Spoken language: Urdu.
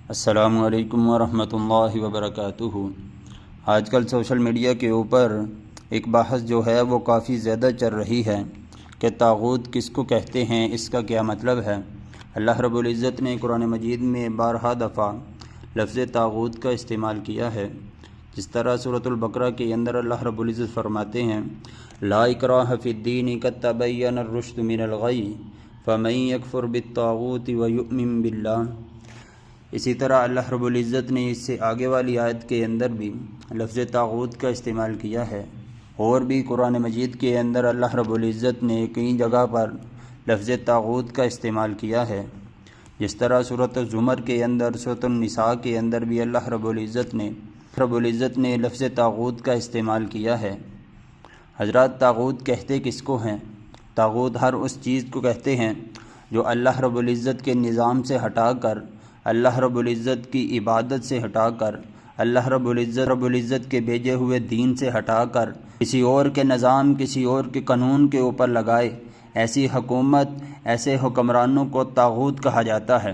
السلام علیکم ورحمۃ اللہ وبرکاتہ۔ آج کل سوشل میڈیا کے اوپر ایک بحث جو ہے وہ کافی زیادہ چل رہی ہے کہ طاغوت کس کو کہتے ہیں، اس کا کیا مطلب ہے۔ اللہ رب العزت نے قرآن مجید میں بارہا دفعہ لفظ طاغوت کا استعمال کیا ہے، جس طرح سورۃ البقرہ کے اندر اللہ رب العزت فرماتے ہیں لا اکراہ فی الدین قد تبین الرشد من الغی فمن یکفر بالطاغوت ویؤمن باللہ۔ اسی طرح اللہ رب العزت نے اس سے آگے والی آیت کے اندر بھی لفظ طاغوت کا استعمال کیا ہے، اور بھی قرآن مجید کے اندر اللہ رب العزت نے کئی جگہ پر لفظ طاغوت کا استعمال کیا ہے، جس طرح سورۃ الزمر کے اندر، سورۃ النساء کے اندر بھی اللہ رب العزت نے لفظ طاغوت کا استعمال کیا ہے۔ حضرات، طاغوت کہتے کس کو ہیں؟ طاغوت ہر اس چیز کو کہتے ہیں جو اللہ رب العزت کے نظام سے ہٹا کر، اللہ رب العزت کی عبادت سے ہٹا کر، اللہ رب العزت کے بھیجے ہوئے دین سے ہٹا کر کسی اور کے نظام، کسی اور کے قانون کے اوپر لگائے، ایسی حکومت، ایسے حکمرانوں کو طاغوت کہا جاتا ہے۔